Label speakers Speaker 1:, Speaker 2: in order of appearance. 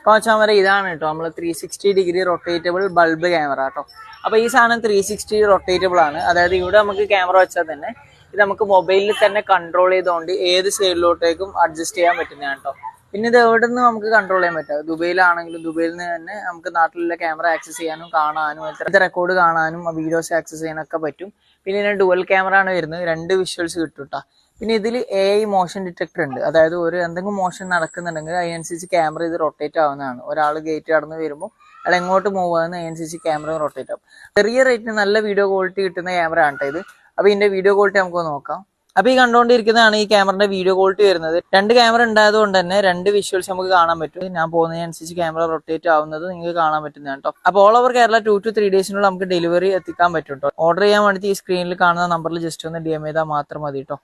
Speaker 1: Camera ഇതാണ് കേട്ടോ, നമ്മൾ 360 റൊട്ടേറ്റബിൾ ബൾബ് ക്യാമറ കേട്ടോ. അപ്പോൾ ഈ സാധനം 360 റൊട്ടേറ്റബിൾ ആണ്. അതായത് ഇവിടെ നമുക്ക് ക്യാമറ വെച്ചാൽ തന്നെ ഇത് നമുക്ക് മൊബൈലിൽ തന്നെ കൺട്രോൾ ചെയ്തുകൊണ്ട് ഏത് സൈഡിലോട്ടേക്കും അഡ്ജസ്റ്റ് ചെയ്യാൻ പറ്റുന്നതാണ് കേട്ടോ. പിന്നെ ഇത് എവിടെ നിന്ന് നമുക്ക് കൺട്രോൾ ചെയ്യാൻ പറ്റും. ദുബൈയിലാണെങ്കിലും ദുബൈയിൽ നിന്ന് തന്നെ നമുക്ക് നാട്ടിലുള്ള ക്യാമറ ആക്സസ് ചെയ്യാനും കാണാനും ഇത് റെക്കോർഡ് കാണാനും വീഡിയോസ് ആക്സസ് ചെയ്യാനൊക്കെ പറ്റും. പിന്നെ ഇതിന് ഡുവൽ ക്യാമറ ആണ് വരുന്നത്, 2 വിഷ്വൽസ് കിട്ടും കേട്ടോ. പിന്നെ ഇതിൽ AI മോഷൻ ഡിറ്റക്ടർ ഉണ്ട്. അതായത് എന്തെങ്കിലും മോഷൻ നടക്കുന്നുണ്ടെങ്കിൽ അതിനനുസരിച്ച് ക്യാമറ ഇത് റൊട്ടേറ്റ് ആവുന്നതാണ്. ഒരാൾ ഗേറ്റ് കടന്ന് വരുമ്പോൾ അയാൾ എങ്ങോട്ട് മൂവ് ആകുന്ന അതിനനുസരിച്ച് ക്യാമറ റൊട്ടേറ്റ് ആവും. ചെറിയ റേറ്റിന് നല്ല വീഡിയോ ക്വാളിറ്റി കിട്ടുന്ന ക്യാമറ ആണ് കേട്ടോ ഇത്. അപ്പോൾ ഇതിന്റെ വീഡിയോ ക്വാളിറ്റി നമുക്ക് നോക്കാം. അപ്പോൾ ഈ കണ്ടുകൊണ്ടിരിക്കുന്നതാണ് ഈ ക്യാമറയുടെ വീഡിയോ ക്വാളിറ്റി വരുന്നത്. 2 ക്യാമറ ഉണ്ടായതുകൊണ്ട് തന്നെ 2 വിഷ്വൽസ് നമുക്ക് കാണാൻ പറ്റും. ഞാൻ പോകുന്നതിനനുസരിച്ച് ക്യാമറ റൊട്ടേറ്റ് ആവുന്നത് നിങ്ങൾക്ക് കാണാൻ പറ്റുന്നതാണ് കേട്ടോ. അപ്പോൾ ഓൾ ഓവർ കേരള 2 to 3 ഡേയ്സിനുള്ള നമുക്ക് ഡെലിവറി എത്തിക്കാൻ പറ്റും കേട്ടോ. ഓർഡർ ചെയ്യാൻ വേണ്ടി ഈ സ്ക്രീനിൽ കാണുന്ന നമ്പറിൽ ജസ്റ്റ് ഒന്ന് DM ചെയ്താൽ മാത്രം മതി കേട്ടോ.